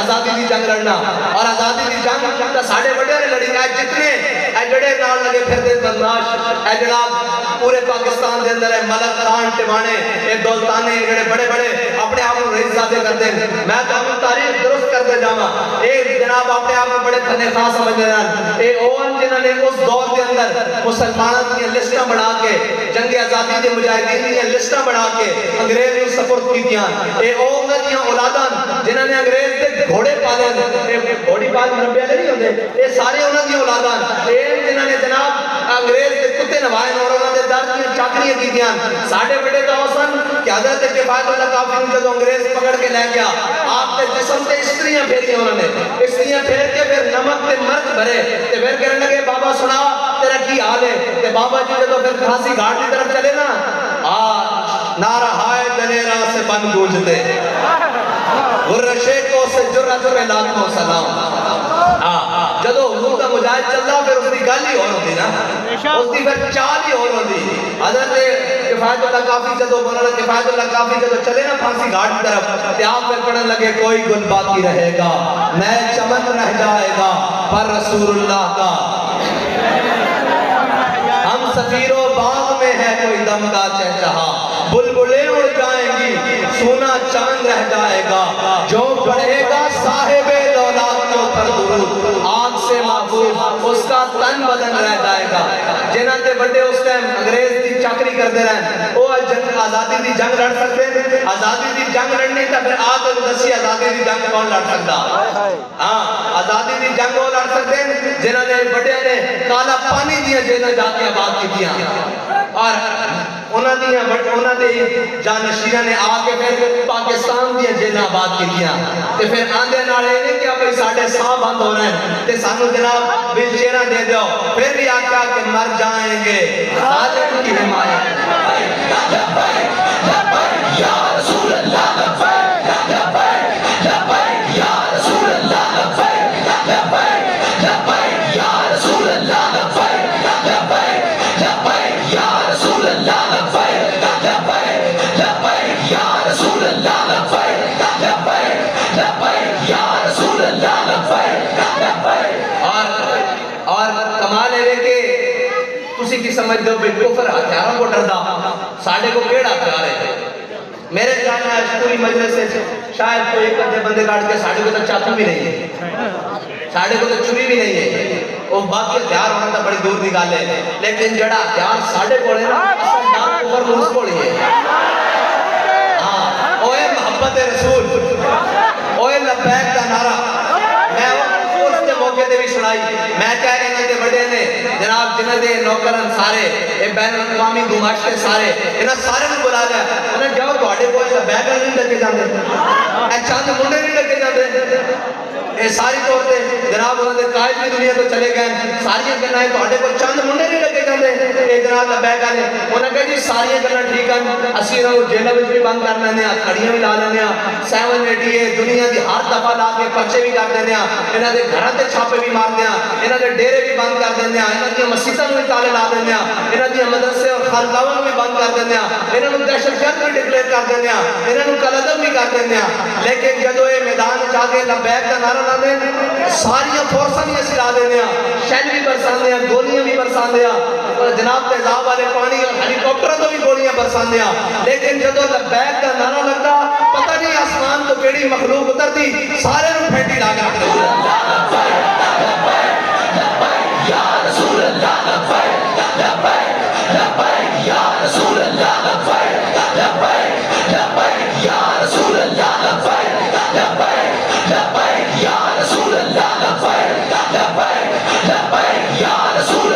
آزادی دی جنگ لڑنا اور آزادی دی جنگ تا ساڑھے بڑے نے لڑی ہے جتنے اے جڑے نال لگے پھر دے بدماش اے جناب پورے پاکستان دے اندر ہے ملک خان ٹیوانے اے دولتانے جڑے بڑے بڑے اپنے آپ کو رئیس زادے کرتے ہیں میں تو اپنی تاریخ درست کرتے جاما اے جناب اپنے آپ کو بڑے تھنے خاص سمجھنے ہیں اے اون جنہوں نے اس دور کے اندر مسلمانوں کی لسٹیں بنا کے جنگ آزادی کے مجاہدین کی لسٹیں بنا کے انگریز کو سپورٹ کی دیا اے اون کی اولادان جنہوں نے انگریز کے گھوڑے پالے گھوڑی پال مربے والے نہیں ہوتے اے سارے انہوں کی اولادان اے جنہوں نے جناب انگریز کے کتے نوائے اور انہوں نے درد کی چاکریاں کی دیا ساڑھے بڑے کا حسن کہ حضرت کفایت اللہ کافی نے جو انگریز پکڑ کے لے گیا آپ کے جسم سے استریاں پھیری انہوں نے استریاں پھیر کے پھر نمک تے مرد بھرے تے پھر کہنے لگے بابا سنا تیرا کی حال ہے تے بابا جی جو پھر پھانسی گھاٹ کی طرف چلے نا نعرہ ہائے دلیرہ سے بن گونجتے غرشے کو سے جرہ لاکھوں سلام جدو حضور کا مجاہد چلتا پھر اس کی گل ہی اور ہوتی نا اس کی پھر چال ہی اور ہوتی حضرت کفایت اللہ کافی جدو مولانا کفایت اللہ کافی جدو چلے نا پھانسی گھاٹ کی طرف تے آپ پھر پڑھنے لگے کوئی گل باقی رہے گا نئے چمن رہ جائے گا پر رسول اللہ کا ہم سفیر و باغ میں ہے کوئی دم کا چہچہا بلبلیں اڑ جائیں گی سونا چمن رہ جائے گا جو پڑھے گا صاحب دولات کے اوپر درود آگ سے محفوظ اس کا تن بدن رہ جائے گا جنہاں تے بڑے اس ٹائم انگریز دی چاکری کرتے رہے وہ آزادی دی جنگ لڑ سکتے ہیں آزادی دی جنگ لڑنی تا پھر آدھر دسی آزادی دی جنگ کون لڑ سکتا ہاں آزادی دی جنگ وہ لڑ سکتے ہیں جنہاں نے بڑے نے کالا پانی دیا جنہاں جاتی آباد کی دیا اور انہاں دے جانشینہ نے آکے پھر پاکستان دیا جیلہ آباد کی دیا تے پھر آندھے نالے نے کیا بھئی ساڑھے ساں بند ہو رہے ہیں تے سانو جناب بل چیرہ دے دیو پھر بھی آکا کہ مر جائیں گے ظالم کی حمایت لبیک لبیک یا رسول اللہ لبیک لبیک لبیک یا رسول اللہ لبیک لبیک لبیک یا رسول اللہ لبیک لبیک لبیک یا رسول اللہ لبیک لبیک لبیک یا رسول اللہ لبیک لبیک لبیک یا رسول اللہ لبیک لبیک اور کمال ہے کہ تسی کی سمجھ دو بے کفر ہتھیاروں کو ڈردا ساڑھے کو کیڑا ہتھیار ہے میرے جانا ہے پوری مجلس سے شاید کوئی ایک ادھے بندے کاٹ کے ساڑھے کو تو چاچو بھی نہیں ہے ساڑھے کو تو چوری بھی نہیں ہے وہ باقی ہتھیار ہونا تھا بڑی دور دی گال ہے لیکن جڑا ہتھیار ساڑھے کو ہے نا اصل نام کفر منس کو ہے ہاں اوہ محبت رسول اوہ لبیک کا نعرہ میں اس کے موقع دے بھی سنائی میں کہہ رہے ہیں کہ بڑے نے جناب جنہ دے نوکرن سارے بین الاقوامی گماشتے سارے انہاں سارے نے بلا لیا انہیں جاؤ توڑے کوئی لبیک نہیں لگے جاندے اے چاند منڈے نہیں لگے جاندے اے ساری طور تے جناب انہوں نے قائد بھی دنیا تو چلے گئے ساری گناہیں توڑے کو چند منڈے نہیں لگے جاندے اے جناب لبیک آنے انہوں نے کہا جی ساری گناہ ٹھیک ہیں اسی رہو جیلہ بھی بند کر لینے ہیں کھڑیاں بھی لا لینے ہیں 788 دنیا دی ہر دفعہ لا کے پرچے بھی کر دینے ہیں انہوں نے گھرہ تے چھاپے بھی مار دیا انہوں نے ڈیرے بھی بند کر دینے ہیں انہوں نے مسیطہ بھی تالے لا دینے ہیں انہوں نے مدرسے اور خانقاہوں بھی بند کر دینے ہیں انہوں نے دہشت گرد بھی ڈکلیئر کر دینے ہیں انہوں نے قلعدم بھی کر دینے ہیں لیکن جدو یہ میدان جا کے لبیک کا نعرہ لا دیں ساری فورساں بھی اسی لا دینے ہیں شیل بھی برسان دیا گولیاں بھی برسان دیا جناب تیزاب والے پانی اور ہیلی کاپٹروں تو بھی گولیاں برسان دیا لیکن جدو لبیک کا نعرہ لگتا پتہ نہیں آسمان تو کیڑی مخلوق اترتی سارے نو پھینٹی لا کے یا رسول اللہ لبیک لبیک لبیک یا رسول اللہ لبیک لبیک لبیک یا رسول اللہ لبیک لبیک لبیک یا رسول اللہ لبیک لبیک لبیک یا رسول